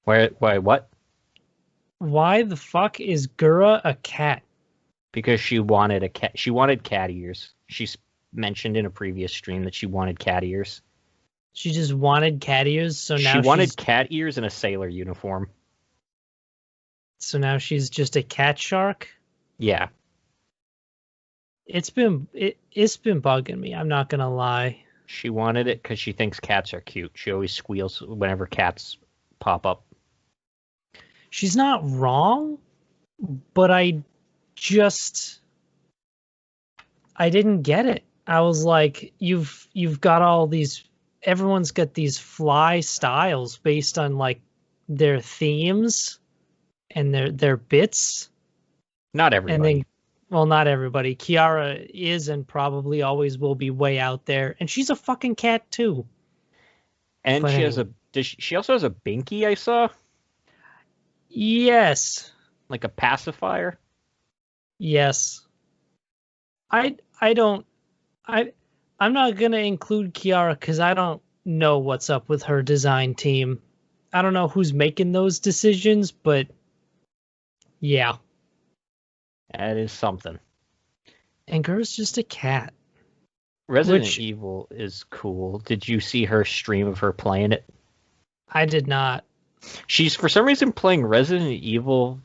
Why, what? Why the fuck is Gura a cat? Because she wanted a cat. She wanted cat ears. She's mentioned in a previous stream that she wanted cat ears. She just wanted cat ears, so now She wanted cat ears and a sailor uniform. So now she's just a cat shark? Yeah. It's been bugging me, I'm not gonna lie. She wanted it because she thinks cats are cute. She always squeals whenever cats pop up. She's not wrong, but I didn't get it. I was like, you've got all these, everyone's got these fly styles based on like their themes and their bits. Not everybody. And then, well, not everybody. Kiara is and probably always will be way out there, and she's a fucking cat too. And but she has a. She also has a binky. I saw. Yes. Like a pacifier. Yes. I'm not gonna include Kiara because I don't know what's up with her design team. I don't know who's making those decisions, but yeah. That is something. And Gura's just a cat. Resident Evil is cool. Did you see her stream of her playing it? I did not. She's for some reason playing Resident Evil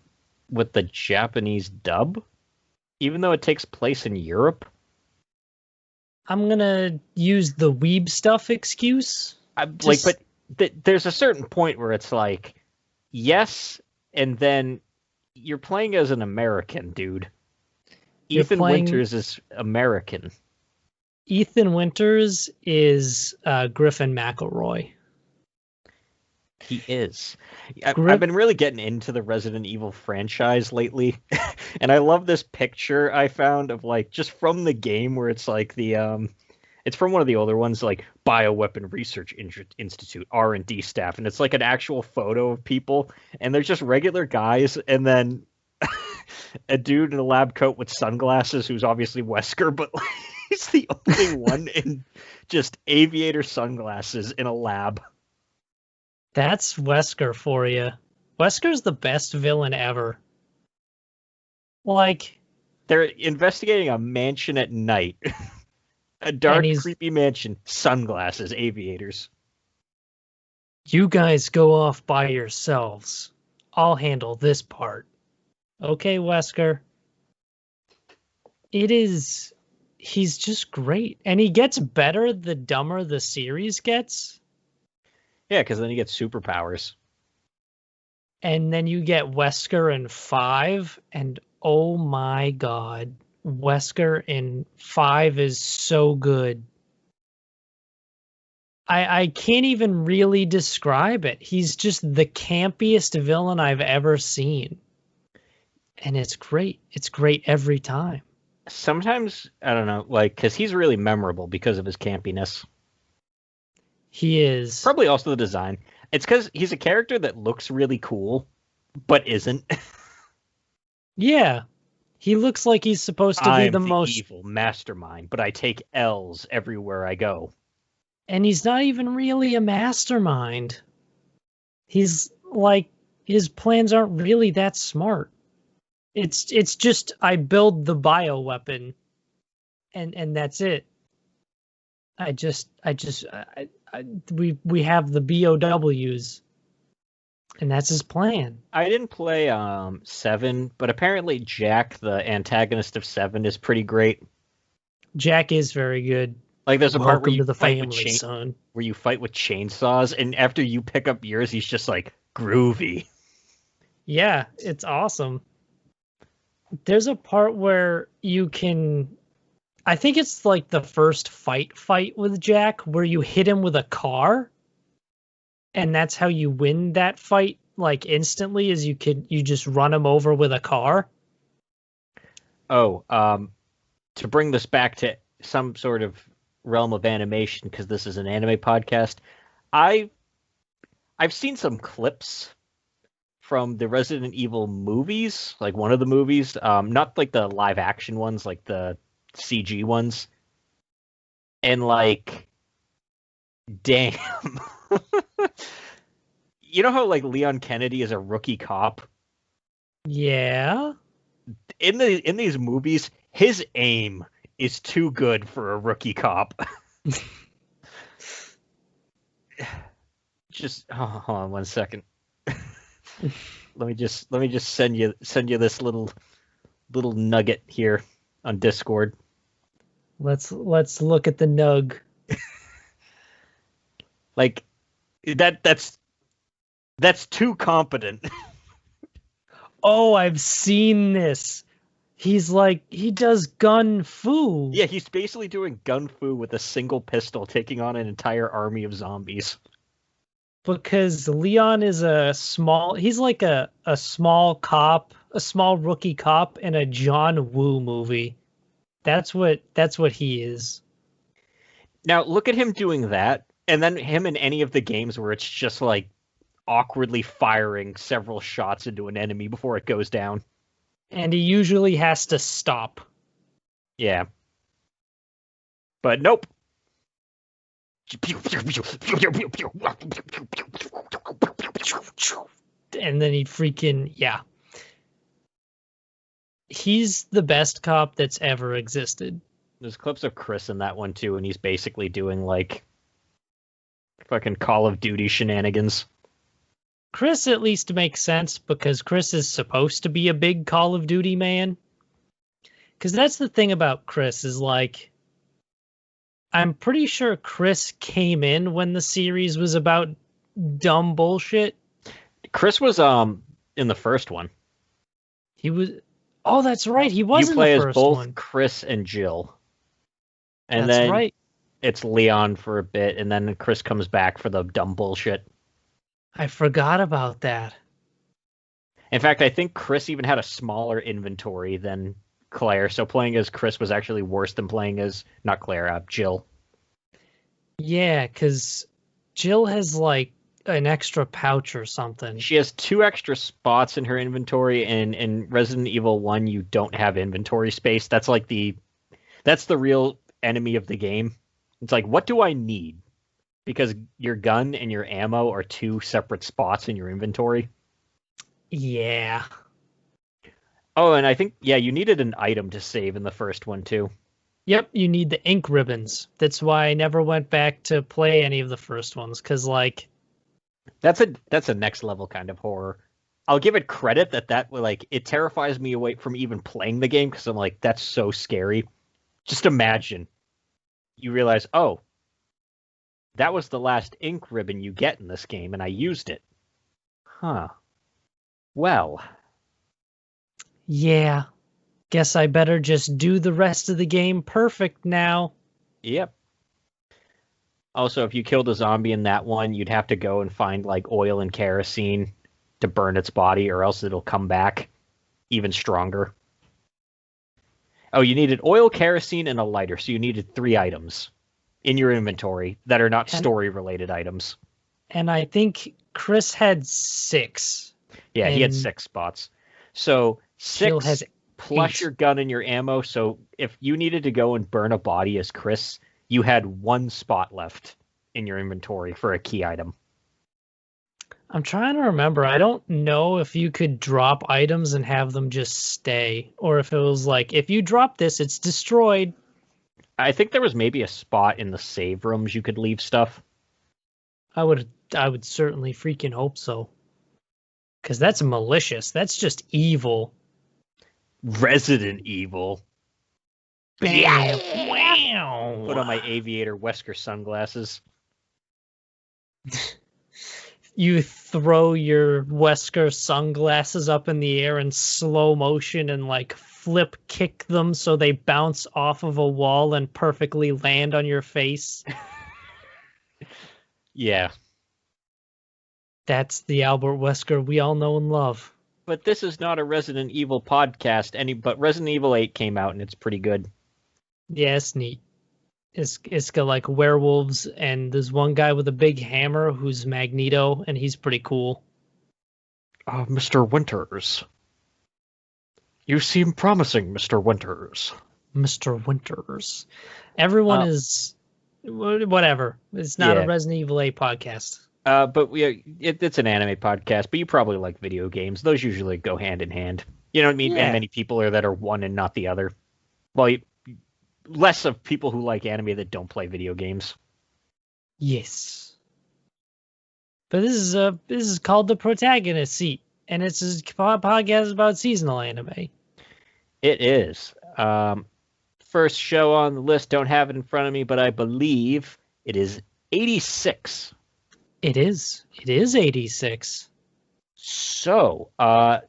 with the Japanese dub, even though it takes place in Europe. I'm gonna use the weeb stuff excuse. But there's a certain point where it's like, yes, and then you're playing as an American, dude. Ethan Winters is American. Ethan Winters is Griffin McElroy. He is. I've been really getting into the Resident Evil franchise lately, and I love this picture I found of like just from the game where it's like the it's from one of the older ones, like Bioweapon Research Institute R&D staff, and it's like an actual photo of people, and they're just regular guys, and then a dude in a lab coat with sunglasses who's obviously Wesker, but he's the only one in just aviator sunglasses in a lab. That's Wesker for you. Wesker's the best villain ever. Like, they're investigating a mansion at night. A dark, creepy mansion. Sunglasses, aviators. You guys go off by yourselves. I'll handle this part. Okay, Wesker. He's just great. And he gets better the dumber the series gets. Yeah, because then you get superpowers. And then you get Wesker in 5, and oh my god, Wesker in 5 is so good. I can't even really describe it. He's just the campiest villain I've ever seen. And it's great. It's great every time. Sometimes, I don't know, like, because he's really memorable because of his campiness. He is. Probably also the design. It's because he's a character that looks really cool, but isn't. Yeah. He looks like he's supposed to be the most evil mastermind, but I take L's everywhere I go. And he's not even really a mastermind. He's like, his plans aren't really that smart. It's just, I build the bioweapon and that's it. We have the BOWs, and that's his plan. I didn't play 7, but apparently Jack, the antagonist of 7, is pretty great. Jack is very good. Like there's a part where you where you fight with chainsaws, and after you pick up yours, he's just like groovy. Yeah, it's awesome. There's a part where you can, I think it's like the first fight with Jack where you hit him with a car, and that's how you win that fight like instantly. Is you just run him over with a car. Oh, to bring this back to some sort of realm of animation, because this is an anime podcast, I've seen some clips from the Resident Evil movies, like one of the movies, not like the live action ones, like the CG ones, and like, damn. you know how like Leon Kennedy is a rookie cop? Yeah. In these movies, his aim is too good for a rookie cop. Just hold on 1 second. let me just send you this little nugget here on Discord. Let's look at the nug. Like that's too competent. Oh, I've seen this. He's like, he does gun fu. Yeah, he's basically doing gun fu with a single pistol, taking on an entire army of zombies. Because Leon is he's like a small cop, a small rookie cop in a John Woo movie. That's what he is. Now look at him doing that, and then him in any of the games where it's just like awkwardly firing several shots into an enemy before it goes down. And he usually has to stop. Yeah. But nope. And then he freaking, yeah. He's the best cop that's ever existed. There's clips of Chris in that one too, and he's basically doing like fucking Call of Duty shenanigans. Chris at least makes sense because Chris is supposed to be a big Call of Duty man. Because that's the thing about Chris is like, I'm pretty sure Chris came in when the series was about dumb bullshit. Chris was in the first one. He was. Oh, that's right. He was in the first one. You play as both Chris and Jill. And that's then right. It's Leon for a bit, and then Chris comes back for the dumb bullshit. I forgot about that. In fact, I think Chris even had a smaller inventory than Claire, so playing as Chris was actually worse than playing as, not Claire, Jill. Yeah, because Jill has like an extra pouch or something. She has 2 extra spots in her inventory, and in Resident Evil 1, you don't have inventory space. That's the real enemy of the game. It's like, what do I need? Because your gun and your ammo are 2 separate spots in your inventory. Yeah. Oh, and I think, yeah, you needed an item to save in the first one, too. Yep, you need the ink ribbons. That's why I never went back to play any of the first ones, because, like... That's a next level kind of horror. I'll give it credit that like, it terrifies me away from even playing the game, because I'm like, that's so scary. Just imagine. You realize, oh, that was the last ink ribbon you get in this game, and I used it. Huh. Well. Yeah. Guess I better just do the rest of the game perfect now. Yep. Also, if you killed a zombie in that one, you'd have to go and find, like, oil and kerosene to burn its body, or else it'll come back even stronger. Oh, you needed oil, kerosene, and a lighter, so you needed 3 items in your inventory that are not story-related items. And I think Chris had 6. Yeah, he had 6 spots. So 6 has plus 8. Your gun and your ammo. So if you needed to go and burn a body as Chris, you had 1 spot left in your inventory for a key item. I'm trying to remember. I don't know if you could drop items and have them just stay, or if it was like, if you drop this, it's destroyed. I think there was maybe a spot in the save rooms you could leave stuff. I would certainly freaking hope so. Because that's malicious. That's just evil. Resident Evil. Bam! Wow! Put on my aviator Wesker sunglasses. You throw your Wesker sunglasses up in the air in slow motion and like flip kick them so they bounce off of a wall and perfectly land on your face. Yeah. That's the Albert Wesker we all know and love. But this is not a Resident Evil podcast, but Resident Evil 8 came out and it's pretty good. Yeah, it's neat. It's got like werewolves, and there's one guy with a big hammer who's Magneto, and he's pretty cool. Mr. Winters. You seem promising, Mr. Winters. Mr. Winters. Everyone is... Whatever. It's not a Resident Evil 8 podcast. But it's an anime podcast, but you probably like video games. Those usually go hand in hand. You know what I mean? And Yeah. many people are that are one and not the other. Well, less of people who like anime that don't play video games. Yes. But this is called the Protagonist Seat, and it's a podcast about seasonal anime. It is. First show on the list. Don't have it in front of me, but I believe it is 86. It is. It is 86. So, up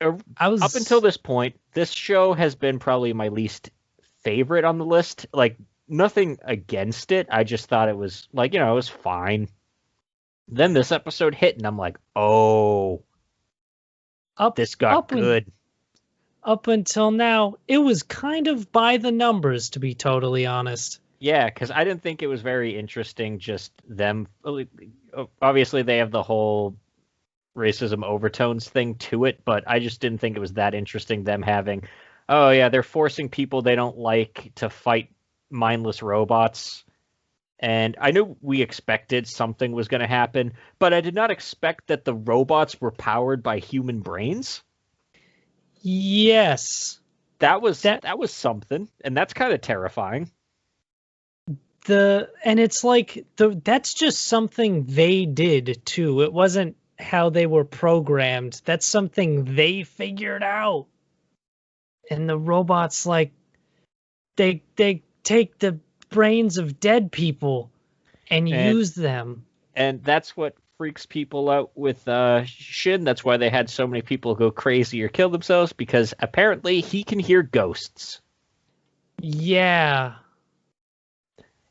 until this point, this show has been probably my least favorite on the list. Like, nothing against it. I just thought it was, like, it was fine. Then this episode hit, and I'm like, oh, this got good. Up until now, it was kind of by the numbers, to be totally honest. Yeah, because I didn't think it was very interesting, just them. Obviously, they have the whole racism overtones thing to it, but I just didn't think it was that interesting, them having, oh yeah, they're forcing people they don't like to fight mindless robots. And I knew we expected something was going to happen, but I did not expect that the robots were powered by human brains. Yes. That was something, and that's kind of terrifying. And it's like that's just something they did too. It wasn't how they were programmed. That's something they figured out. And the robots, like, they take the brains of dead people and use them. And that's what freaks people out with Shin. That's why they had so many people go crazy or kill themselves, because apparently he can hear ghosts. Yeah.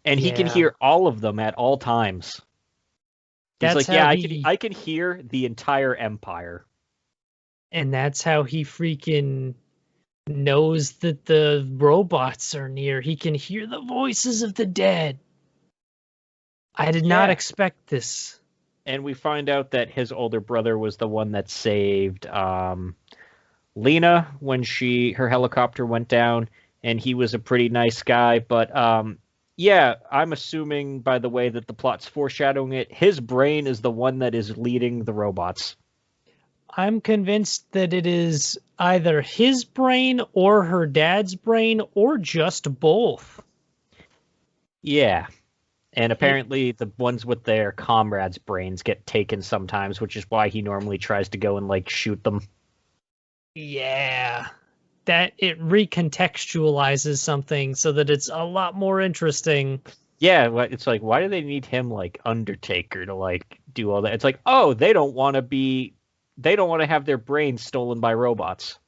And he can hear all of them at all times. He's like, yeah, I can hear the entire empire. And that's how he freaking knows that the robots are near. He can hear the voices of the dead. I did not expect this. And we find out that his older brother was the one that saved Lena when her helicopter went down, and he was a pretty nice guy, but yeah, I'm assuming by the way that the plot's foreshadowing it, his brain is the one that is leading the robots. I'm convinced that it is either his brain or her dad's brain or just both. Yeah. And apparently the ones with their comrades' brains get taken sometimes, which is why he normally tries to go and, like, shoot them. Yeah. That it recontextualizes something so that it's a lot more interesting. Yeah, it's like, why do they need him, like, Undertaker to, like, do all that? It's like, oh, they don't want to have their brains stolen by robots.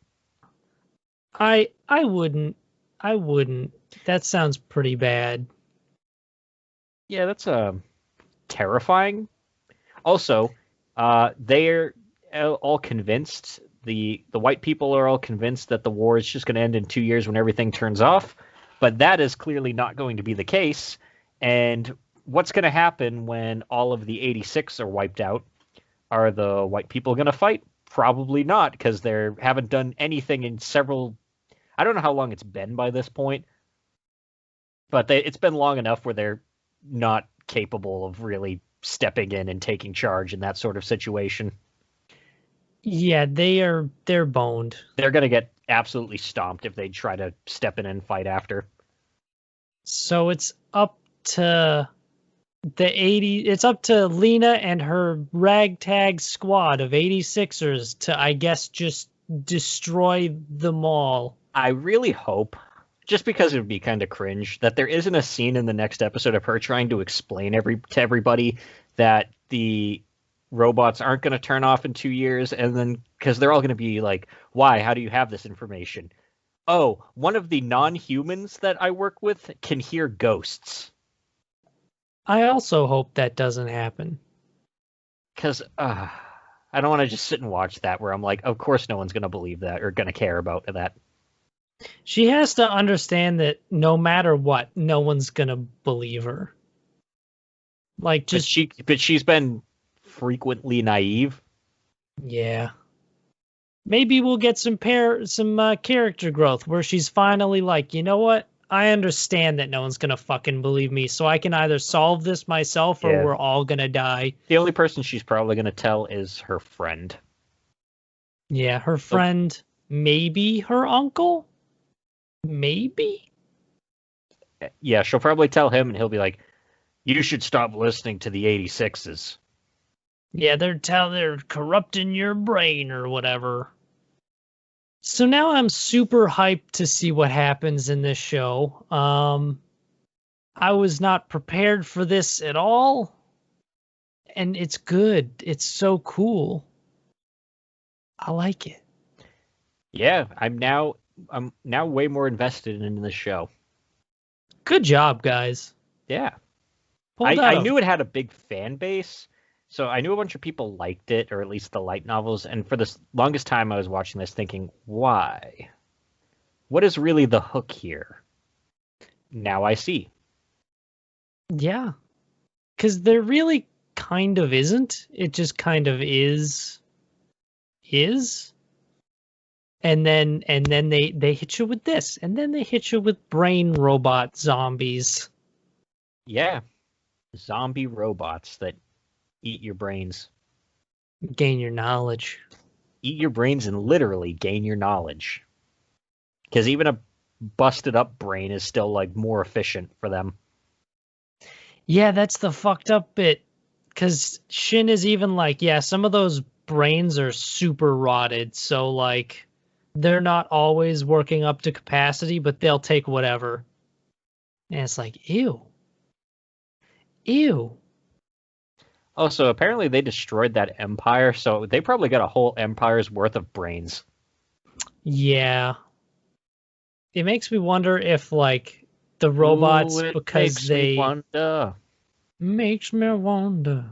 I wouldn't. That sounds pretty bad. Yeah, that's terrifying. Also, they're all convinced, the white people are all convinced that the war is just going to end in 2 years when everything turns off, but that is clearly not going to be the case. And what's going to happen when all of the 86 are wiped out? Are the white people going to fight? Probably not, because they haven't done anything in several... I don't know how long it's been by this point, but it's been long enough where they're not capable of really stepping in and taking charge in that sort of situation. Yeah, they're boned. They're going to get absolutely stomped if they try to step in and fight after. So it's up to it's up to Lena and her ragtag squad of 86ers to, I guess, just destroy them all. I really hope, just because it would be kind of cringe, that there isn't a scene in the next episode of her trying to explain to everybody that the robots aren't going to turn off in 2 years, and then because they're all going to be like, why? How do you have this information? Oh, one of the non-humans that I work with can hear ghosts. I also hope that doesn't happen. Because I don't want to just sit and watch that where I'm like, of course no one's going to believe that or going to care about that. She has to understand that no matter what, no one's going to believe her. Like, just... But she's been frequently naive. Yeah. Maybe we'll get some character growth where she's finally like, you know what? I understand that no one's gonna fucking believe me, so I can either solve this myself or we're all gonna die. The only person she's probably gonna tell is her friend. Yeah, her friend, maybe her uncle? Maybe? Yeah, she'll probably tell him, and he'll be like, you should stop listening to the 86s. Yeah, they're corrupting your brain or whatever. So now I'm super hyped to see what happens in this show. I was not prepared for this at all, and it's good. It's so cool. I like it. Yeah, I'm now way more invested in the show. Good job, guys. Yeah. I knew it had a big fan base, so I knew a bunch of people liked it, or at least the light novels, and for the longest time I was watching this thinking, why? What is really the hook here? Now I see. Yeah. Because there really kind of isn't. It just kind of is. And then they hit you with this, and then they hit you with brain robot zombies. Yeah. Zombie robots that eat your brains. Gain your knowledge. Eat your brains and literally gain your knowledge. Because even a busted up brain is still like more efficient for them. Yeah, that's the fucked up bit. Because Shin is even like, yeah, some of those brains are super rotted. So like, they're not always working up to capacity, but they'll take whatever. And it's like, ew. Ew. Also, apparently they destroyed that empire, so they probably got a whole empire's worth of brains. Yeah. It makes me wonder if, like, the robots, because they... Makes me wonder.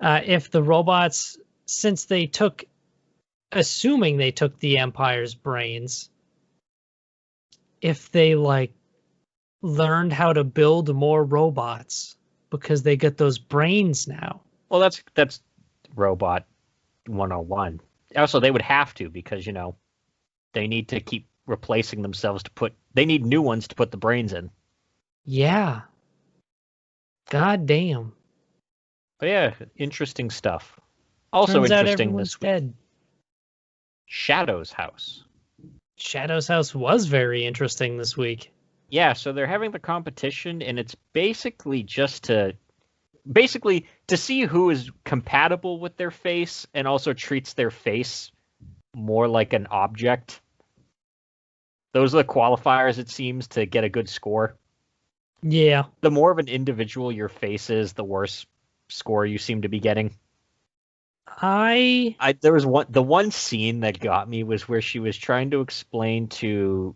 If the robots, since they took... Assuming they took the empire's brains, if they, like, learned how to build more robots... because they get those brains now. Well, that's Robot 101. Also, they would have to because, they need to keep replacing themselves they need new ones to put the brains in. Yeah. God damn. But yeah, interesting stuff. Also Turns out interesting everyone's this week. Dead. Shadow's house. Shadow's house was very interesting this week. Yeah, so they're having the competition, and it's basically just to see who is compatible with their face and also treats their face more like an object. Those are the qualifiers, it seems, to get a good score. Yeah. The more of an individual your face is, the worse score you seem to be getting. There was the one scene that got me was where she was trying to explain to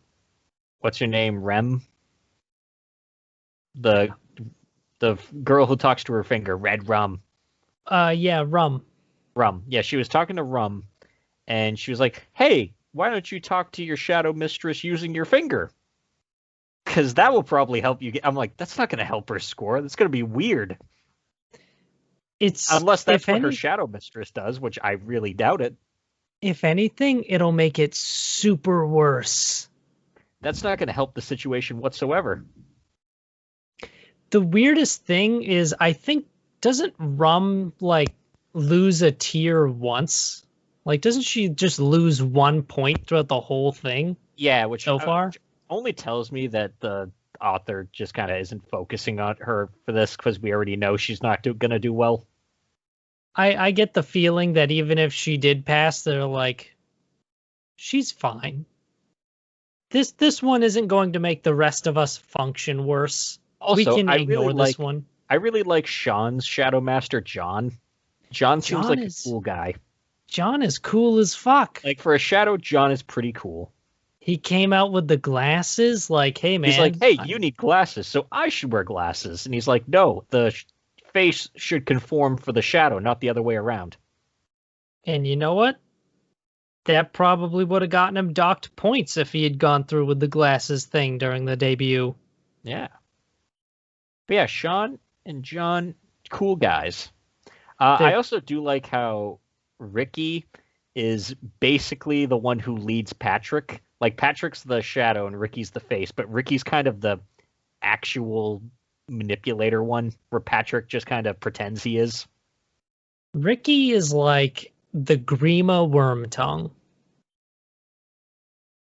what's her name, Rem? The girl who talks to her finger, Red Rum. Yeah, Rum. Rum. Yeah, she was talking to Rum, and she was like, hey, why don't you talk to your shadow mistress using your finger? Because that will probably help you I'm like, that's not going to help her score. That's going to be weird. Unless that's what her shadow mistress does, which I really doubt it. If anything, it'll make it super worse. That's not going to help the situation whatsoever. The weirdest thing is, I think, doesn't Rum, like, lose a tier once? Like, doesn't she just lose 1 point throughout the whole thing? Yeah, which so far only tells me that the author just kind of isn't focusing on her for this because we already know she's not going to do well. I get the feeling that even if she did pass, they're like, she's fine. This one isn't going to make the rest of us function worse. Also, we can ignore this one. I really like Sean's Shadow Master, John. John seems like a cool guy. John is cool as fuck. Like, for a Shadow, John is pretty cool. He came out with the glasses, like, hey, man. He's like, hey, you need glasses, so I should wear glasses. And he's like, no, the face should conform for the shadow, not the other way around. And you know what? That probably would have gotten him docked points if he had gone through with the glasses thing during the debut. Yeah. But yeah, Sean and John, cool guys. I also do like how Ricky is basically the one who leads Patrick Like Patrick's the shadow and Ricky's the face, but Ricky's kind of the actual manipulator one, where Patrick just kind of pretends he is. Ricky is like the Grima Wormtongue.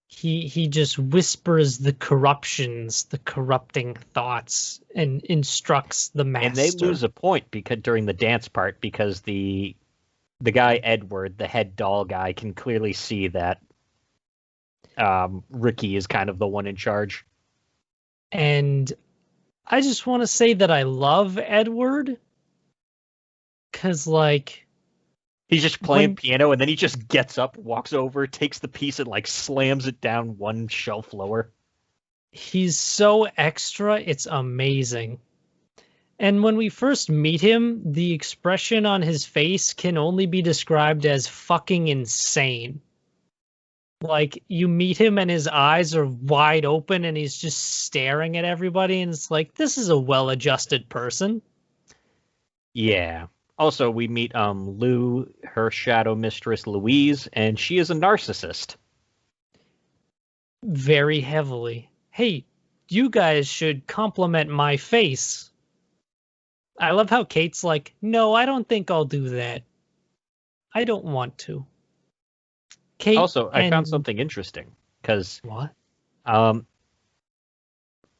He just whispers the corruptions, the corrupting thoughts, and instructs the master. And they lose a point because during the dance part, because the guy Edward, the head doll guy, can clearly see that Ricky is kind of the one in charge. And I just want to say that I love Edward, because like he's just playing piano, and then he just gets up, walks over, takes the piece, and like slams it down one shelf lower. He's so extra, it's amazing. And when we first meet him, the expression on his face can only be described as fucking insane. Like, you meet him and his eyes are wide open and he's just staring at everybody, and it's like, this is a well-adjusted person. Yeah. Also, we meet Lou, her shadow mistress, Louise, and she is a narcissist. Very heavily. Hey, you guys should compliment my face. I love how Kate's like, no, I don't think I'll do that. I don't want to. Kate also, I found something interesting, because what?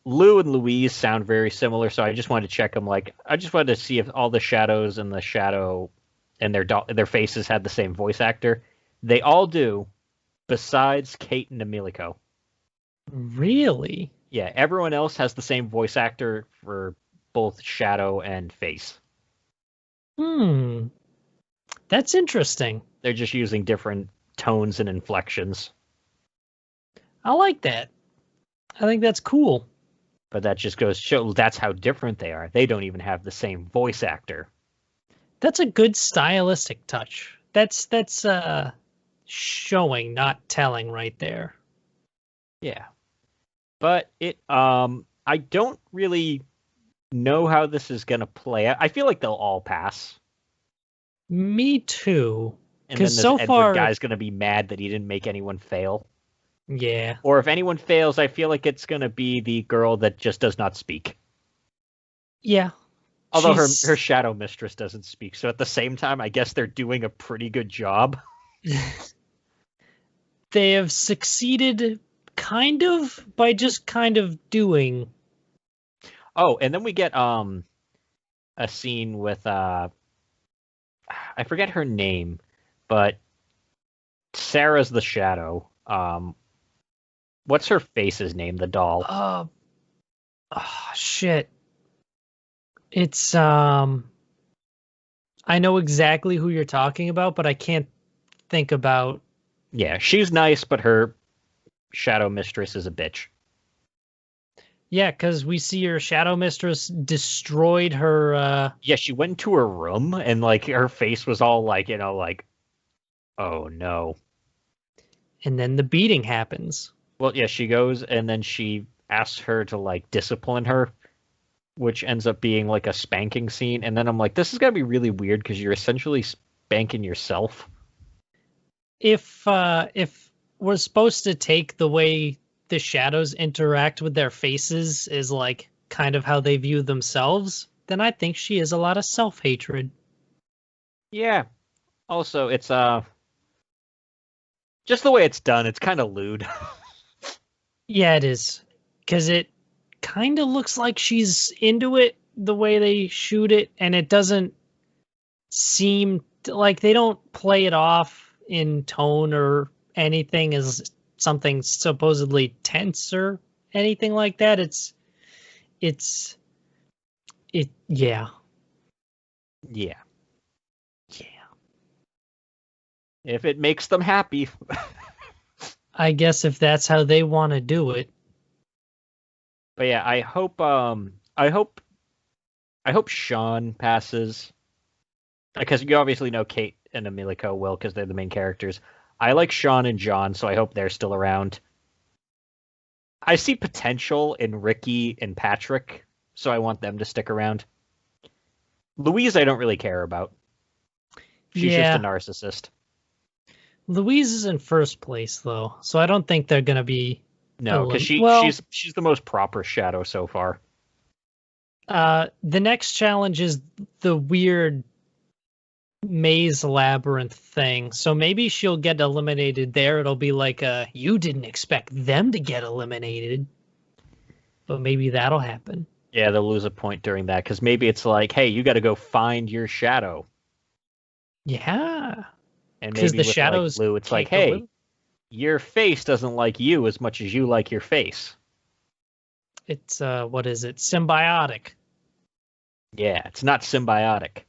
Lou and Louise sound very similar, so I just wanted to check them. Like, I just wanted to see if all the shadows and the shadow and their faces had the same voice actor. They all do, besides Kate and Emilico. Really? Yeah, everyone else has the same voice actor for both shadow and face. That's interesting. They're just using different tones and inflections. I like that. I think that's cool. But that just goes to show that's how different they are. They don't even have the same voice actor. That's a good stylistic touch. That's showing, not telling right there. Yeah. But I don't really know how this is going to play out. I feel like they'll all pass. Me too. And then this so Edward far guy's going to be mad that he didn't make anyone fail. Yeah. Or if anyone fails, I feel like it's going to be the girl that just does not speak. Yeah. Although her shadow mistress doesn't speak. So at the same time, I guess they're doing a pretty good job. They have succeeded kind of by just kind of doing. Oh, and then we get a scene with I forget her name, but Sarah's the shadow. What's her face's name? The doll. Oh shit. It's I know exactly who you're talking about, but I can't think about. Yeah, she's nice, but her shadow mistress is a bitch. Yeah, because we see her shadow mistress destroyed her. Yeah, she went into her room and like her face was all like, like, oh no. And then the beating happens. Well, yeah, she goes and then she asks her to like discipline her, which ends up being like a spanking scene. And then I'm like, this is gonna be really weird because you're essentially spanking yourself. If we're supposed to take the way the shadows interact with their faces is like kind of how they view themselves, then I think she is a lot of self-hatred. Yeah. Also, it's just the way it's done, it's kind of lewd. Yeah, it is. Because it kind of looks like she's into it the way they shoot it, and it doesn't seem like they don't play it off in tone or anything as something supposedly tense or anything like that. Yeah. If it makes them happy. I guess if that's how they want to do it. But yeah, I hope Sean passes, because you obviously know Kate and Emilico will, because they're the main characters. I like Sean and John, so I hope they're still around. I see potential in Ricky and Patrick, so I want them to stick around. Louise, I don't really care about. She's just a narcissist. Louise is in first place though, so I don't think they're gonna be. No, because she's the most proper shadow so far. The next challenge is the weird maze labyrinth thing, so maybe she'll get eliminated there. It'll be like you didn't expect them to get eliminated, but maybe that'll happen. Yeah, they'll lose a point during that because maybe it's like, hey, you got to go find your shadow. Yeah, and maybe the shadows, like, Lou, it's like, hey, your face doesn't like you as much as you like your face. It's what is it? Symbiotic. Yeah, it's not symbiotic.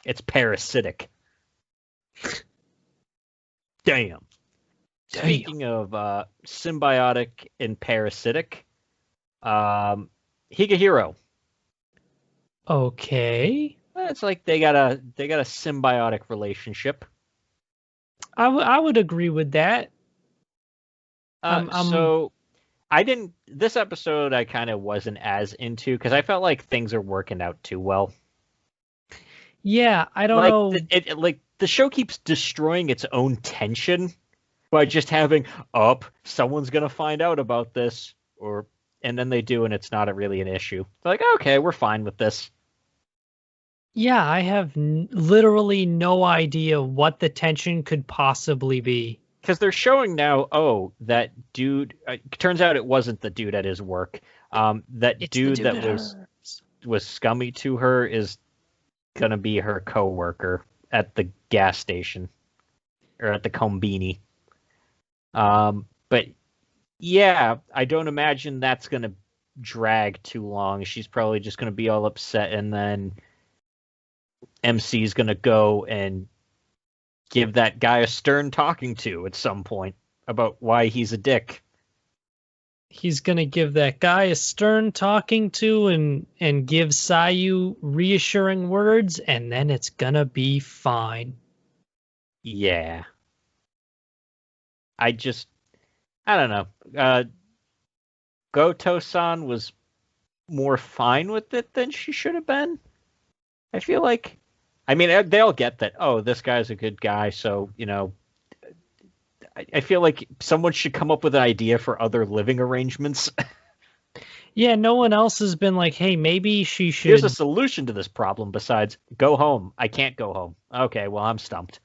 It's parasitic. Damn. Speaking of symbiotic and parasitic, Higehiro. Okay. It's like they got a symbiotic relationship. I would agree with that. So I didn't. This episode I kind of wasn't as into because I felt like things are working out too well. Yeah, I don't know. Like the show keeps destroying its own tension by just having someone's gonna find out about this, and then they do, and it's not really an issue. They're like, okay, we're fine with this. Yeah, I have literally no idea what the tension could possibly be. Because they're showing now, that dude. Turns out it wasn't the dude at his work. That dude that was scummy to her is gonna be her co-worker at the gas station or at the Combini. But yeah, I don't imagine that's gonna drag too long. She's probably just gonna be all upset, and then MC is gonna go and give that guy a stern talking to at some point about why he's a dick. He's gonna give that guy a stern talking to and give Sayu reassuring words, and then it's gonna be fine. Yeah. I don't know. Goto-san was more fine with it than she should have been. I feel like, I mean, they all get that, this guy's a good guy, so, I feel like someone should come up with an idea for other living arrangements. Yeah, no one else has been like, hey, maybe she should... Here's a solution to this problem besides go home. I can't go home. Okay, well, I'm stumped.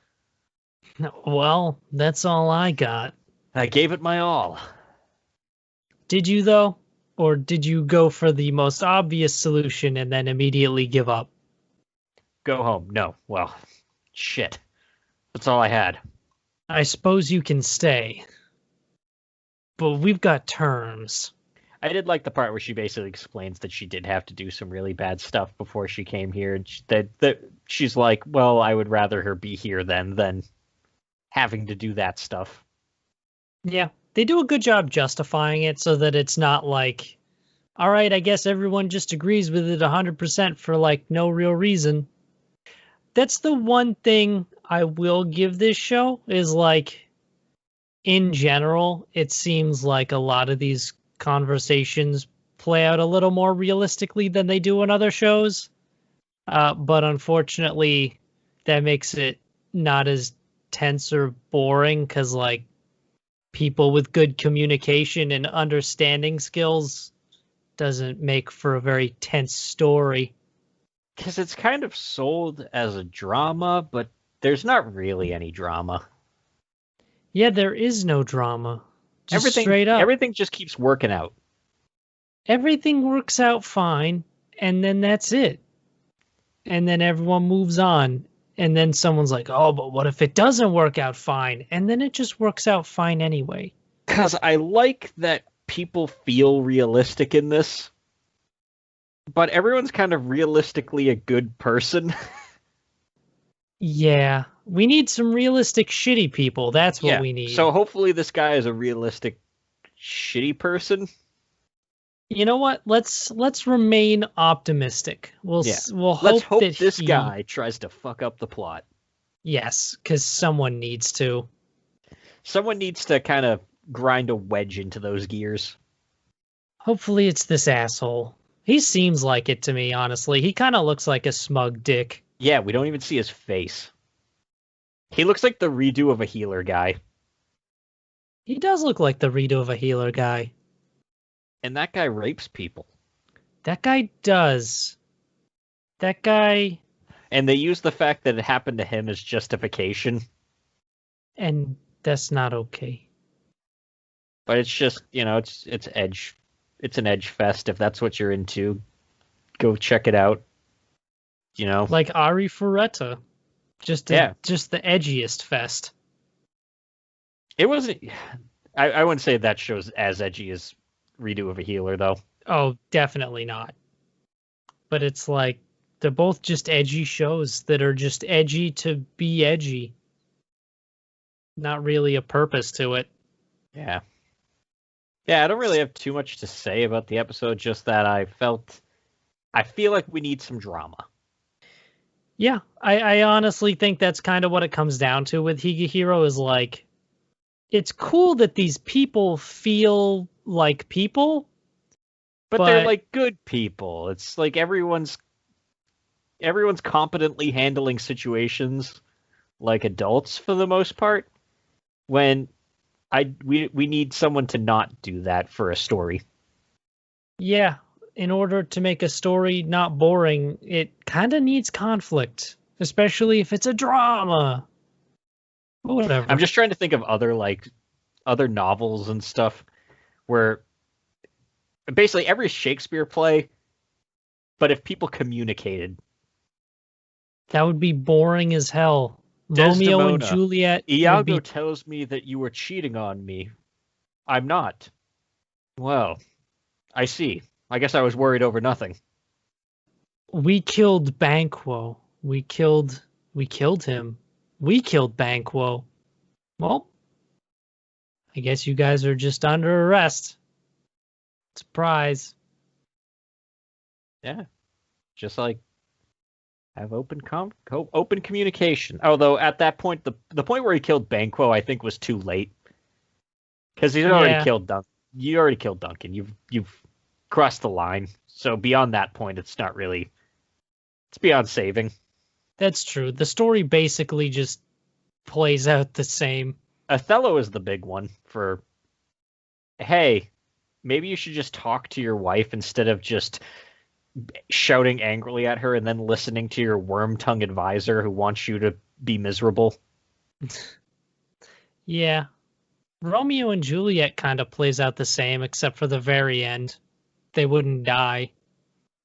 Well, that's all I got. I gave it my all. Did you, though? Or did you go for the most obvious solution and then immediately give up? Go home. No. Well, shit. That's all I had. I suppose you can stay. But we've got terms. I did like the part where she basically explains that she did have to do some really bad stuff before she came here. And that she's like, well, I would rather her be here than having to do that stuff. Yeah, they do a good job justifying it so that it's not like, all right, I guess everyone just agrees with it 100% for like no real reason. That's the one thing I will give this show is like, in general, it seems like a lot of these conversations play out a little more realistically than they do on other shows. But unfortunately, that makes it not as tense or boring because like people with good communication and understanding skills doesn't make for a very tense story. Because it's kind of sold as a drama, but there's not really any drama. Yeah, there is no drama. Just straight up. Everything just keeps working out. Everything works out fine, and then that's it. And then everyone moves on. And then someone's like, oh, but what if it doesn't work out fine? And then it just works out fine anyway. Because I like that people feel realistic in this. But everyone's kind of realistically a good person. Yeah. We need some realistic shitty people. That's what we need. So hopefully this guy is a realistic shitty person. You know what? Let's remain optimistic. We'll hope that this guy tries to fuck up the plot. Yes, because someone needs to. Someone needs to kind of grind a wedge into those gears. Hopefully it's this asshole. He seems like it to me, honestly. He kind of looks like a smug dick. Yeah, we don't even see his face. He looks like the redo of a healer guy. He does look like the redo of a healer guy. And that guy rapes people. That guy does. That guy... And they use the fact that it happened to him as justification. And that's not okay. But it's just, it's edge. It's an edge fest. If that's what you're into, go check it out. Like Ari Ferretta. Just the edgiest fest. It wasn't... I wouldn't say that show's as edgy as Redo of a Healer, though. Oh, definitely not. But it's like, they're both just edgy shows that are just edgy to be edgy. Not really a purpose to it. Yeah. Yeah, I don't really have too much to say about the episode, just that I feel like we need some drama. Yeah, I honestly think that's kind of what it comes down to with Higehiro is like, it's cool that these people feel like people. But they're like good people. It's like everyone's competently handling situations like adults for the most part. When we need someone to not do that for a story. Yeah, in order to make a story not boring, it kind of needs conflict, especially if it's a drama. Whatever. I'm just trying to think of other novels and stuff where basically every Shakespeare play, but if people communicated. That would be boring as hell. Romeo and Juliet. Iago tells me that you were cheating on me. I'm not. Well, I see. I guess I was worried over nothing. We killed Banquo. We killed him. We killed Banquo. Well, I guess you guys are just under arrest. Surprise. Yeah. Just like have open communication. Although at that point, the point where he killed Banquo, I think, was too late. Because he's already killed Duncan. You already killed Duncan. You've crossed the line. So beyond that point, it's not really... It's beyond saving. That's true. The story basically just plays out the same. Othello is the big one for, hey, maybe you should just talk to your wife instead of just shouting angrily at her and then listening to your worm-tongued advisor who wants you to be miserable. Yeah. Romeo and Juliet kind of plays out the same, except for the very end. They wouldn't die.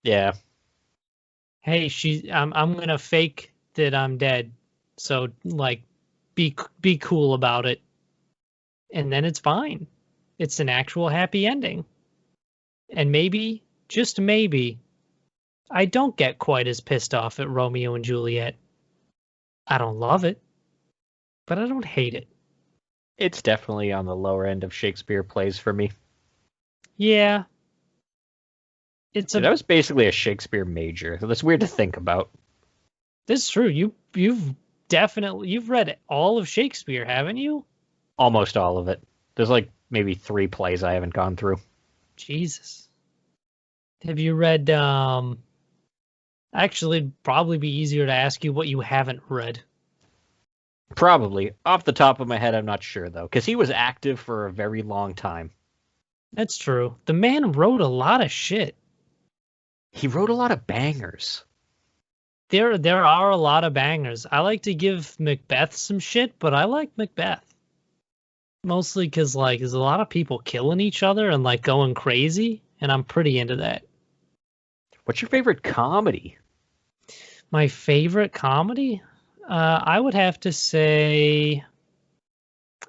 Yeah. Hey, I'm gonna fake that I'm dead. So, like, be cool about it. And then it's fine. It's an actual happy ending. And maybe, just maybe, I don't get quite as pissed off at Romeo and Juliet. I don't love it, but I don't hate it. It's definitely on the lower end of Shakespeare plays for me. Yeah. That was basically a Shakespeare major. So that's weird to think about. That's true. You've read all of Shakespeare, haven't you? Almost all of it. There's like maybe 3 plays I haven't gone through. Jesus. Have you read, actually, it'd probably be easier to ask you what you haven't read. Probably. Off the top of my head, I'm not sure, though, because he was active for a very long time. That's true. The man wrote a lot of shit. He wrote a lot of bangers. There are a lot of bangers. I like to give Macbeth some shit, but I like Macbeth. Mostly because, like, there's a lot of people killing each other and, like, going crazy, and I'm pretty into that. What's your favorite comedy? My favorite comedy? I would have to say...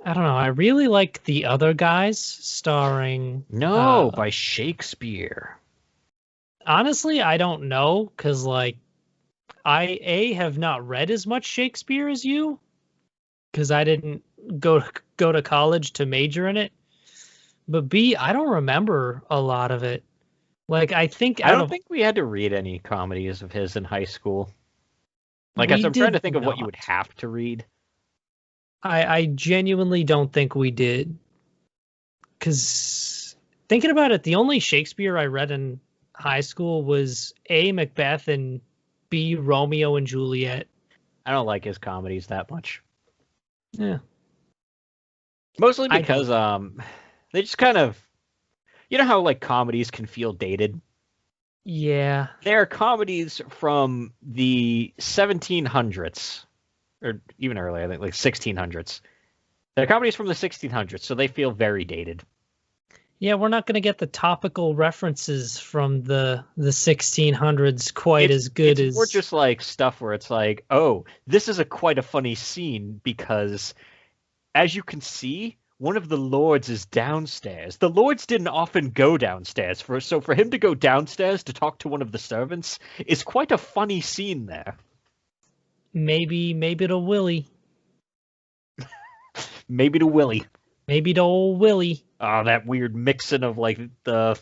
I don't know. I really like The Other Guys, starring... by Shakespeare. Honestly, I don't know, because, like, I have not read as much Shakespeare as you, because I didn't go to college to major in it. But B, I don't remember a lot of it. Like, I don't think we had to read any comedies of his in high school. Like, I'm trying to think of what you would have to read. I genuinely don't think we did. Because thinking about it, the only Shakespeare I read in high school was A, Macbeth, and B, Romeo and Juliet. I don't like his comedies that much. Yeah. Mostly because they just kind of, how like comedies can feel dated. Yeah. There are comedies from the 1700s, or even earlier, I think like 1600s. They're comedies from the 1600s, so they feel very dated. Yeah, we're not going to get the topical references from the 1600s quite as good as... It's more just like stuff where it's like, oh, this is quite a funny scene because, as you can see, one of the lords is downstairs. The lords didn't often go downstairs, so for him to go downstairs to talk to one of the servants is quite a funny scene there. Maybe to Willie. Maybe to Willie. Maybe to old Willie. Oh, that weird mixing of like the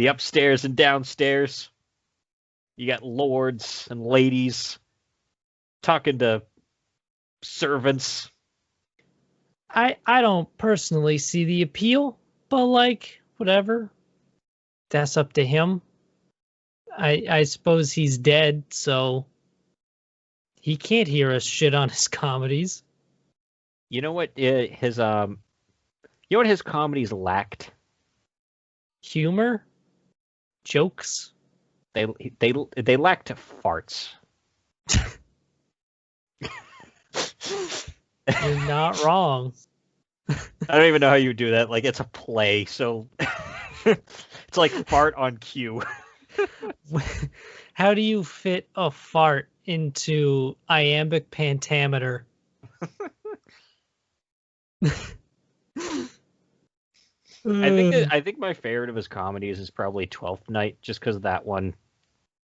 upstairs and downstairs. You got lords and ladies talking to servants. I don't personally see the appeal, but like whatever. That's up to him. I suppose he's dead, so he can't hear us shit on his comedies. You know what his comedies lacked? Humor, jokes. They lacked farts. You're not wrong. I don't even know how you do that. Like, it's a play, so it's like fart on cue. How do you fit a fart into iambic pentameter? I think my favorite of his comedies is probably Twelfth Night, just because that one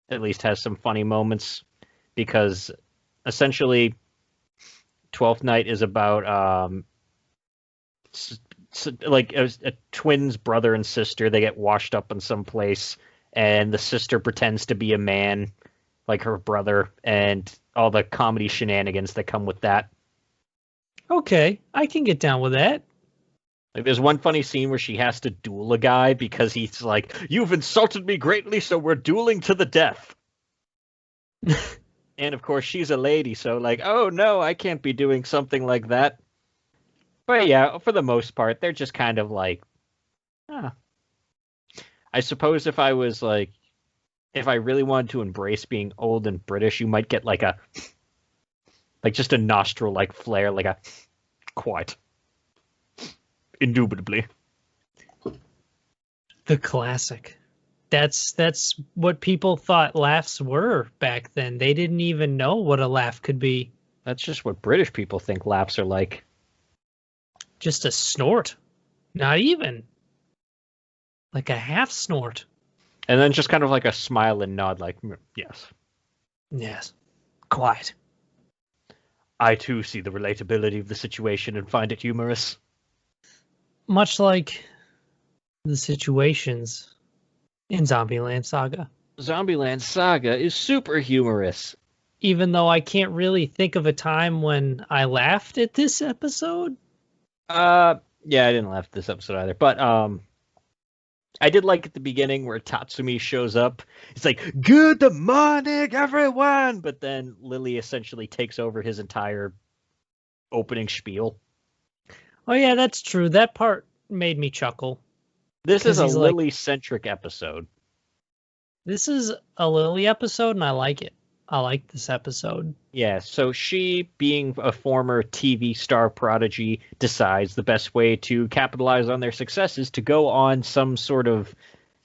at least has some funny moments. Because essentially, Twelfth Night is about like a twins, brother and sister. They get washed up in some place, and the sister pretends to be a man, like her brother, and all the comedy shenanigans that come with that. Okay, I can get down with that. Like, there's one funny scene where she has to duel a guy because he's like, "You've insulted me greatly, so we're dueling to the death." And of course, she's a lady, so like, oh no, I can't be doing something like that. But yeah, for the most part, they're just kind of like, I suppose if I really wanted to embrace being old and British, you might get like just a nostril like flare, like a quite. Indubitably. The classic. That's what people thought laughs were back then. They didn't even know what a laugh could be. That's just what British people think laughs are like. Just a snort. Not even. Like a half snort. And then just kind of like a smile and nod, like, yes. Yes. Quiet. I too see the relatability of the situation and find it humorous. Much like the situations in Zombieland Saga. Zombieland Saga is super humorous. Even though I can't really think of a time when I laughed at this episode. Yeah, I didn't laugh at this episode either. But I did like at the beginning where Tatsumi shows up. It's like, good morning, everyone! But then Lily essentially takes over his entire opening spiel. Oh yeah, that's true. That part made me chuckle. This is a Lily-centric episode. This is a Lily episode, and I like it. I like this episode. Yeah, so she, being a former TV star prodigy, decides the best way to capitalize on their success is to go on some sort of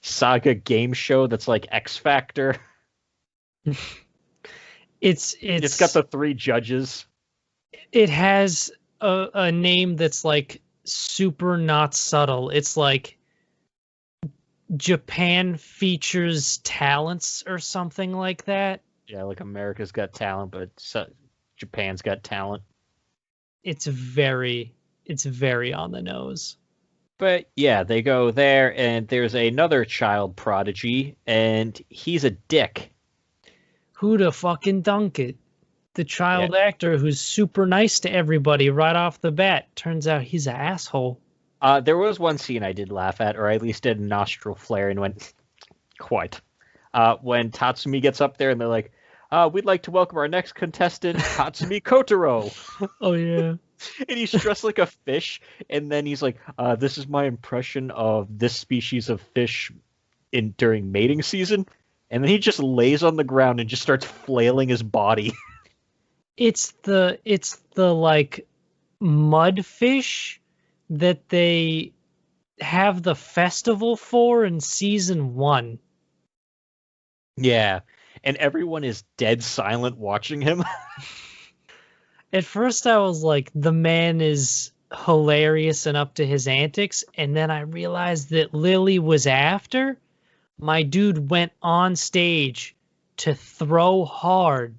Saga game show that's like X Factor. It's got the 3 judges. It has a name that's like super not subtle. It's like Japan features talents or something like that. Yeah, like America's Got Talent, but Japan's Got Talent. It's very on the nose. But yeah, they go there, and there's another child prodigy, and he's a dick. Who'da fucking dunk it? The child actor who's super nice to everybody right off the bat. Turns out he's an asshole. There was one scene I did laugh at, or I at least did a nostril flare and went, quite. When Tatsumi gets up there and they're like, we'd like to welcome our next contestant, Tatsumi Kotaro. Oh, yeah. And he's dressed like a fish, and then he's like, "This is my impression of this species of fish during mating season." And then he just lays on the ground and just starts flailing his body. It's the like mudfish that they have the festival for in season 1. Yeah, and everyone is dead silent watching him. At first I was like, the man is hilarious and up to his antics, and then I realized that Lily was after. My dude went on stage to throw hard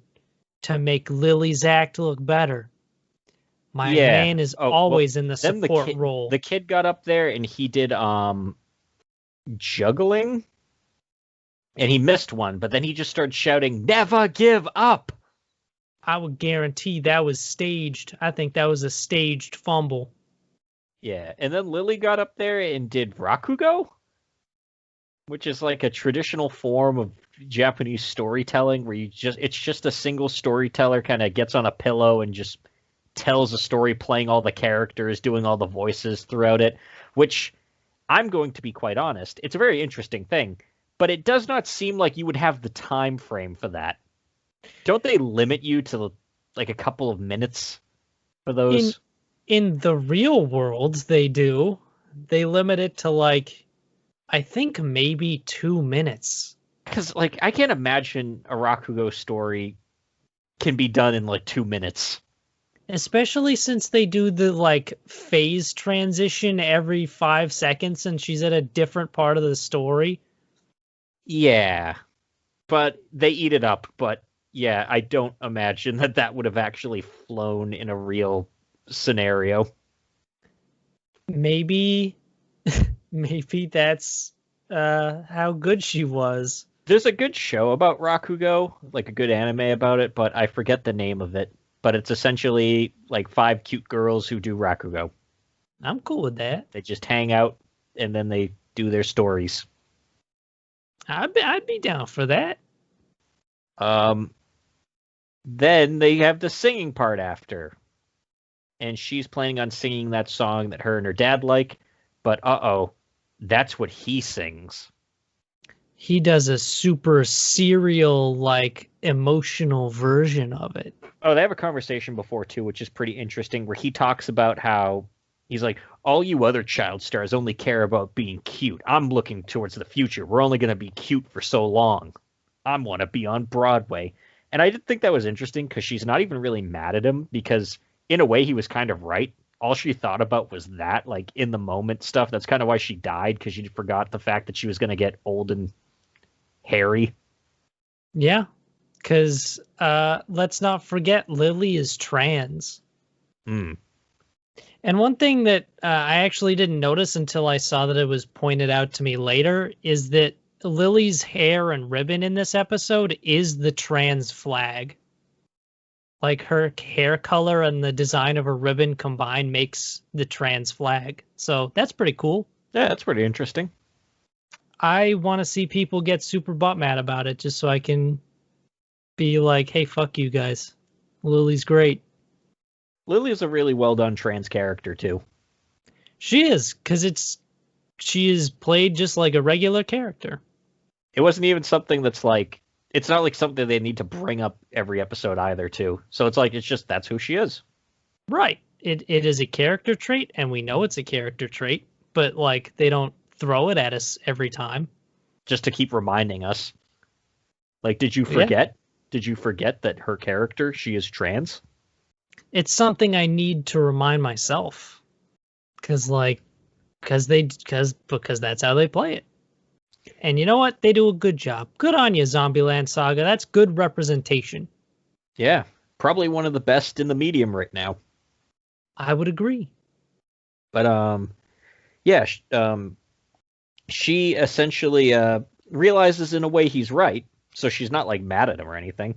to make Lily's act look better. My man is always in the support role. The kid got up there and he did juggling, and he missed one, but then he just started shouting, "Never give up!" I would guarantee that was staged. I think that was a staged fumble. Yeah, and then Lily got up there and did Rakugo, which is like a traditional form of Japanese storytelling where it's just a single storyteller kind of gets on a pillow and just tells a story, playing all the characters, doing all the voices throughout it, which I'm going to be quite honest, it's a very interesting thing, but it does not seem like you would have the time frame for that. Don't they limit you to like a couple of minutes for those? In the real world, they do. They limit it to like, I think maybe 2 minutes. Because like I can't imagine a Rakugo story can be done in like 2 minutes. Especially since they do the like phase transition every 5 seconds and she's at a different part of the story. Yeah, but they eat it up. But yeah, I don't imagine that would have actually flown in a real scenario. Maybe that's how good she was. There's a good show about Rakugo, like a good anime about it, but I forget the name of it. But it's essentially like 5 cute girls who do Rakugo. I'm cool with that. They just hang out and then they do their stories. I'd be down for that. Then they have the singing part after. And she's planning on singing that song that her and her dad like, but that's what he sings. He does a super serial, like, emotional version of it. Oh, they have a conversation before, too, which is pretty interesting, where he talks about how he's like, all you other child stars only care about being cute. I'm looking towards the future. We're only going to be cute for so long. I want to be on Broadway. And I did think that was interesting because she's not even really mad at him because, in a way, he was kind of right. All she thought about was that, like, in the moment stuff. That's kind of why she died, because she forgot the fact that she was going to get old and hairy. Yeah, because let's not forget Lily is trans. Hmm. And one thing that I actually didn't notice until I saw that it was pointed out to me later is that Lily's hair and ribbon in this episode is the trans flag. Like her hair color and the design of her ribbon combined makes the trans flag. So that's pretty cool. Yeah, that's pretty interesting. I want to see people get super butt mad about it just so I can be like, hey, fuck you guys. Lily's great. Lily is a really well done trans character too. She is, because she is played just like a regular character. It wasn't even something that's like, it's not like something they need to bring up every episode either too. So it's like, it's just, that's who she is. Right. It is a character trait, and we know it's a character trait, but like they don't throw it at us every time. Just to keep reminding us. Like, did you forget? Yeah. Did you forget that her character, she is trans? It's something I need to remind myself. Because that's how they play it. And you know what? They do a good job. Good on you, Zombieland Saga. That's good representation. Yeah, probably one of the best in the medium right now. I would agree. But yeah, she essentially realizes in a way he's right, so she's not like mad at him or anything.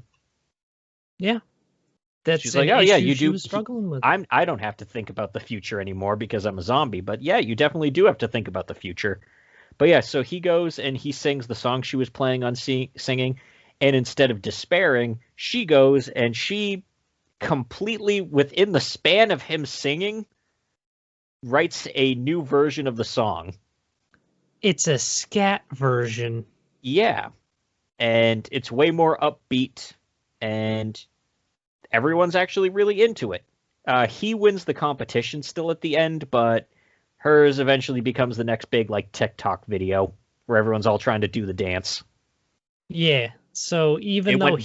Yeah, she's like, oh yeah, you do. Struggling with. I don't have to think about the future anymore because I'm a zombie. But yeah, you definitely do have to think about the future. But yeah, so he goes and he sings the song she was planning on singing, and instead of despairing, she goes and she completely within the span of him singing, writes a new version of the song. It's a scat version. Yeah. And it's way more upbeat, and everyone's actually really into it. He wins the competition still at the end, but hers eventually becomes the next big like TikTok video where everyone's all trying to do the dance. Yeah. So even though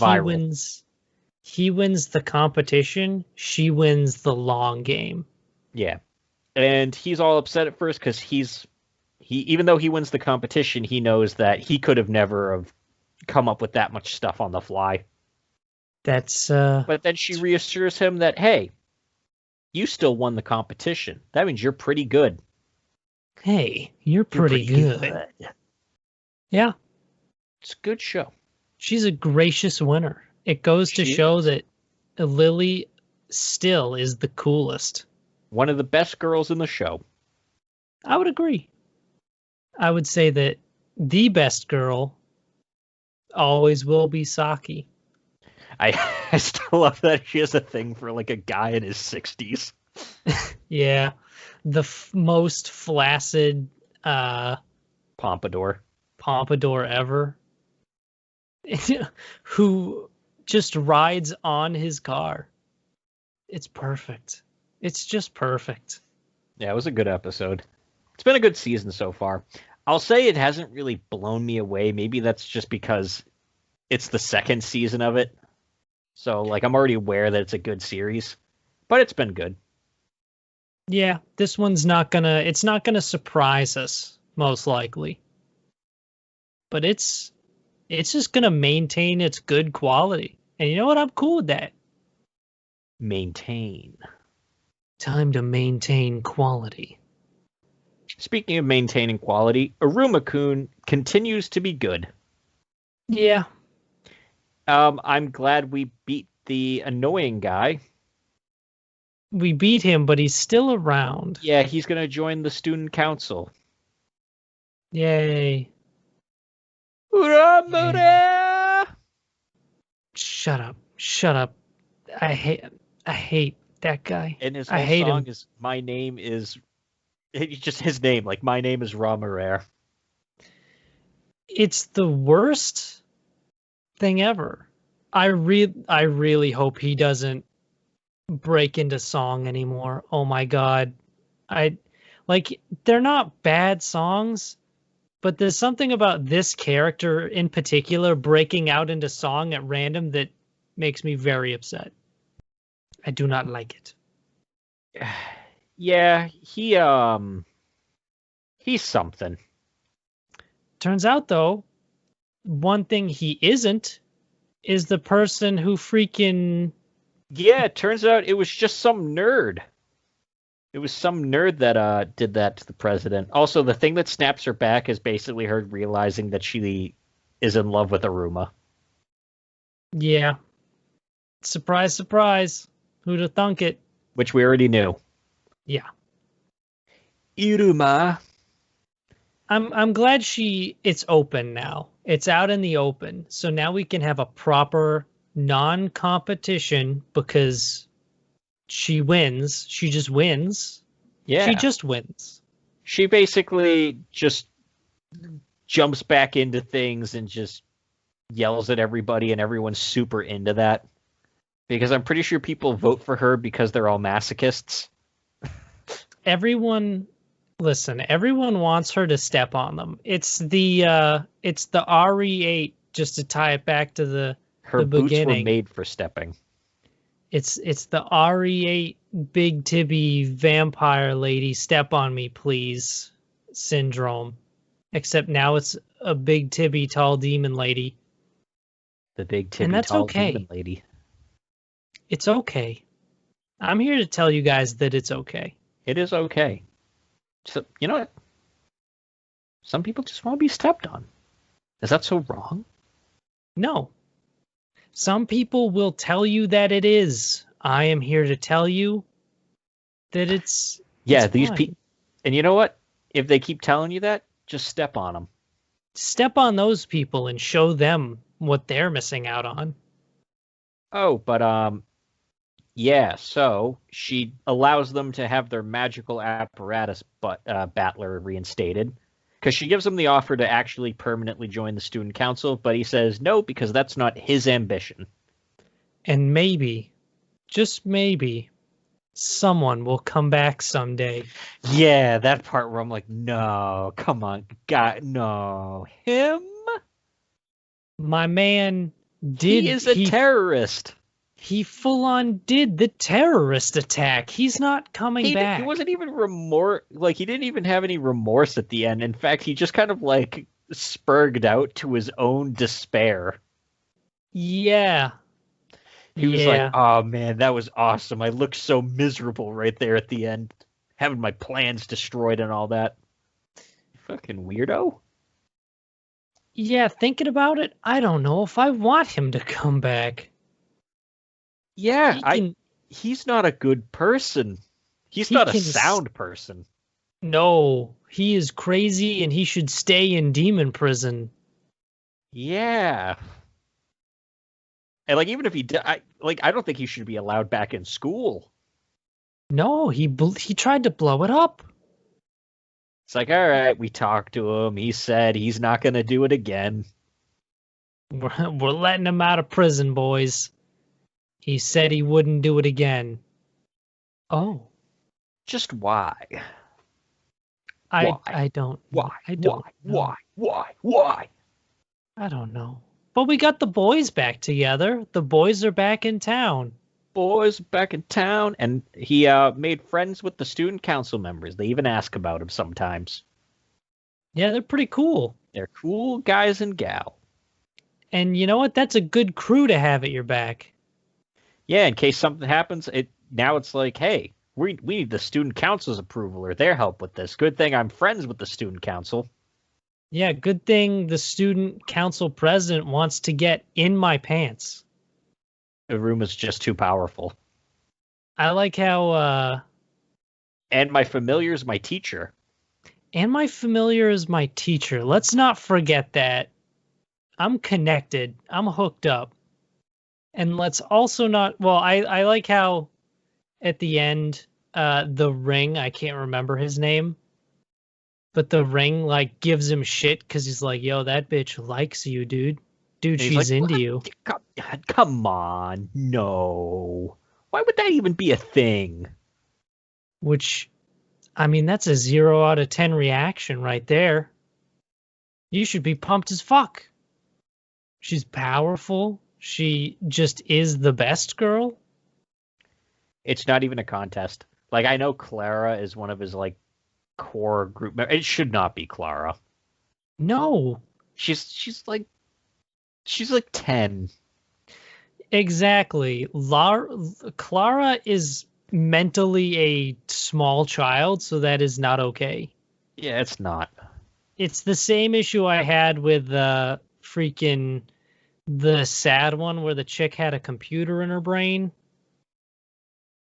he wins the competition, she wins the long game. Yeah. And he's all upset at first because even though he wins the competition, he knows that he could have never have come up with that much stuff on the fly. But then she reassures him that, hey, you still won the competition. That means you're pretty good. Hey, you're pretty good. Yeah. It's a good show. She's a gracious winner. It goes to show that Lily still is the coolest. One of the best girls in the show. I would agree. I would say that the best girl always will be Saki. I still love that she has a thing for like a guy in his 60s. Yeah. The most flaccid pompadour ever. Who just rides on his car. It's perfect. It's just perfect. Yeah, it was a good episode. It's been a good season so far. I'll say it hasn't really blown me away. Maybe that's just because it's the second season of it. So, like, I'm already aware that it's a good series. But it's been good. Yeah, this one's not gonna surprise us, most likely. But it's just gonna maintain its good quality. And you know what? I'm cool with that. Maintain. Time to maintain quality. Speaking of maintaining quality, Iruma-kun continues to be good. Yeah. I'm glad we beat the annoying guy. We beat him, but he's still around. Yeah, he's going to join the student council. Yay. Yeah. Shut up. I hate that guy. And his whole song is my name is just his name, like my name is Ramarer. It's the worst thing ever. I really hope he doesn't break into song anymore. Oh my god. They're not bad songs, but there's something about this character in particular breaking out into song at random that makes me very upset. I do not like it. Yeah, he's something. Turns out though, one thing he isn't is the person who freaking... Yeah, it turns out it was just some nerd. It was some nerd that did that to the president. Also, the thing that snaps her back is basically her realizing that she is in love with Iruma. Yeah. Surprise, surprise. Who'd have thunk it? Which we already knew. Yeah. Iruma. I'm glad it's open now. It's out in the open. So now we can have a proper non-competition because she wins. She just wins. Yeah. She just wins. She basically just jumps back into things and just yells at everybody, and everyone's super into that. Because I'm pretty sure people vote for her because they're all masochists. Everyone wants her to step on them. It's the RE8, just to tie it back to the boots beginning. Were made for stepping. It's the RE8 big tibby vampire lady step on me please syndrome. Except now it's a big tibby tall demon lady. The big tibby tall demon lady. It's okay. I'm here to tell you guys that it's okay. It is okay. So, you know what? Some people just want to be stepped on. Is that so wrong? No. Some people will tell you that it is. I am here to tell you that it's... Yeah, these people... And you know what? If they keep telling you that, just step on them. Step on those people and show them what they're missing out on. Oh, but, Yeah, so she allows them to have their magical apparatus battler reinstated because she gives him the offer to actually permanently join the student council, but he says no because that's not his ambition. And maybe, just maybe, someone will come back someday. Yeah, that part where I'm like, no, come on, God, no, him? My man He is a terrorist. He full on did the terrorist attack. He's not coming back. He wasn't even he didn't even have any remorse at the end. In fact, he just kind of like spurged out to his own despair. Yeah. He was like, oh man, that was awesome. I looked so miserable right there at the end, having my plans destroyed and all that. Fucking weirdo. Yeah, thinking about it, I don't know if I want him to come back. Yeah, he's not a good person. He's not a sound person. No, he is crazy and he should stay in demon prison. Yeah. And like, even if I don't think he should be allowed back in school. No, he tried to blow it up. It's like, all right, we talked to him. He said he's not going to do it again. We're letting him out of prison, boys. He said he wouldn't do it again. Oh. Just why? I don't. Why? I don't. Why? I don't know. But we got the boys back together. The boys are back in town. Boys back in town, and he made friends with the student council members. They even ask about him sometimes. Yeah, they're pretty cool. They're cool guys and gal. And you know what? That's a good crew to have at your back. Yeah, in case something happens, now it's like, hey, we need the student council's approval or their help with this. Good thing I'm friends with the student council. Yeah, good thing the student council president wants to get in my pants. Iruma's just too powerful. I like how... And my familiar is my teacher. And my familiar is my teacher. Let's not forget that. I'm connected. I'm hooked up. And let's also not... Well, I like how at the end, the ring, I can't remember his name, but the ring like gives him shit because he's like, yo, that bitch likes you, dude. Dude, she's like, into you. Come on. No. Why would that even be a thing? Which, I mean, that's a 0 out of 10 reaction right there. You should be pumped as fuck. She's powerful. She just is the best girl. It's not even a contest. Like, I know Clara is one of his, like, core group members. It should not be Clara. No. She's like 10. Exactly. Clara is mentally a small child, so that is not okay. Yeah, it's not. It's the same issue I had with freaking the sad one where the chick had a computer in her brain.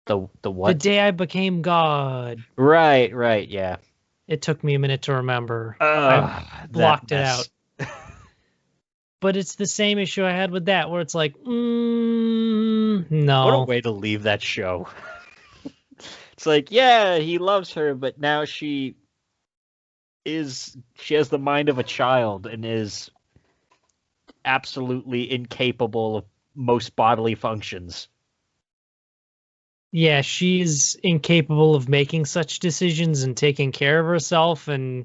The what? The Day I Became God. Right, yeah. It took me a minute to remember. I blocked it out. But it's the same issue I had with that, where it's like, no. What a way to leave that show. It's like, yeah, he loves her, but now she has the mind of a child and is absolutely incapable of most bodily functions. Yeah, she's incapable of making such decisions and taking care of herself, and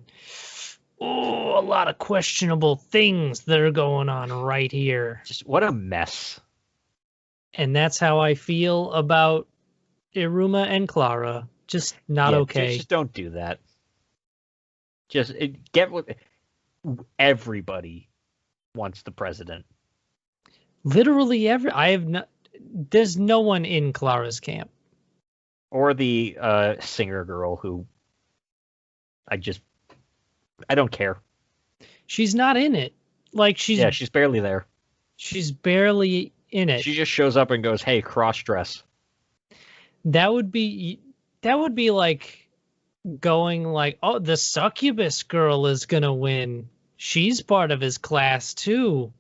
a lot of questionable things that are going on right here. Just what a mess. And that's how I feel about Iruma and Clara. Just not okay. Just don't do that. Just get what everybody wants the president. Literally there's no one in Clara's camp. Or the singer girl who I don't care. She's not in it. Like she's barely there. She's barely in it. She just shows up and goes, "Hey, cross dress." That would be like going like, "Oh, the succubus girl is gonna win. She's part of his class too."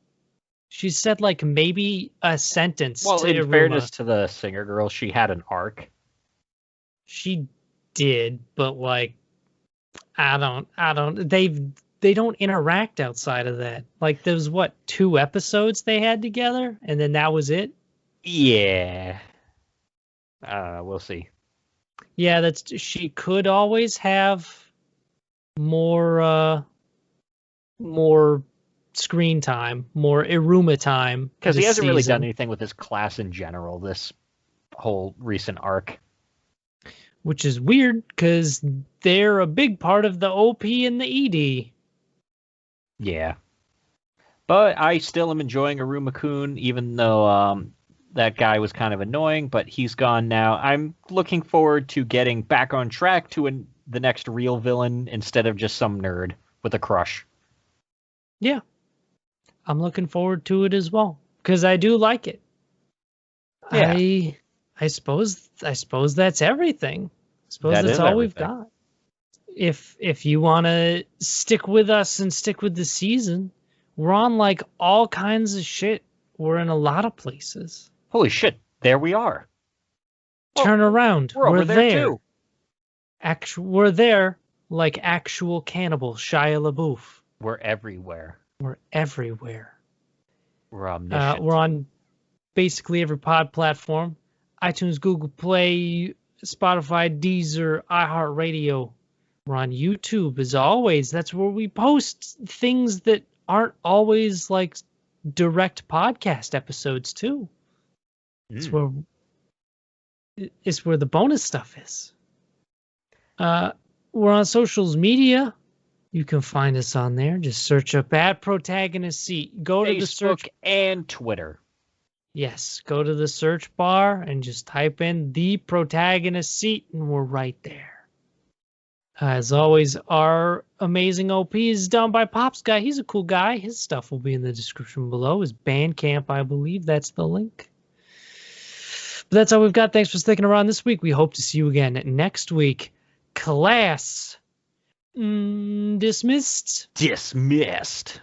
She said like maybe a sentence Well, to in Iruma. fairness to the singer girl, she had an arc. She did, but like I don't they don't interact outside of that. Like there's what, 2 episodes they had together and then that was it? Yeah. We'll see. Yeah, she could always have more screen time, more Iruma time. Because he hasn't really done anything with his class in general this whole recent arc. Which is weird because they're a big part of the OP and the ED. Yeah. But I still am enjoying Iruma-kun, even though that guy was kind of annoying, but he's gone now. I'm looking forward to getting back on track to the next real villain instead of just some nerd with a crush. Yeah. I'm looking forward to it as well because I do like it. Yeah. I suppose that's everything. I suppose that's all we've got. If you want to stick with us and stick with the season, we're on like all kinds of shit. We're in a lot of places. Holy shit, there we are. Turn around. We're over there too. We're there like actual cannibal Shia LaBeouf. We're everywhere. We're everywhere. We're omniscient. We're on basically every pod platform. iTunes, Google Play, Spotify, Deezer, iHeartRadio. We're on YouTube as always. That's where we post things that aren't always like direct podcast episodes too. It's where the bonus stuff is. We're on socials media. You can find us on there. Just search up @Protagonist Seat. Go to the search and Twitter. Yes, go to the search bar and just type in the Protagonist Seat, and we're right there. As always, our amazing OP is done by Popskyy. He's a cool guy. His stuff will be in the description below. His Bandcamp, I believe. That's the link. But that's all we've got. Thanks for sticking around this week. We hope to see you again next week. Class dismissed. Dismissed.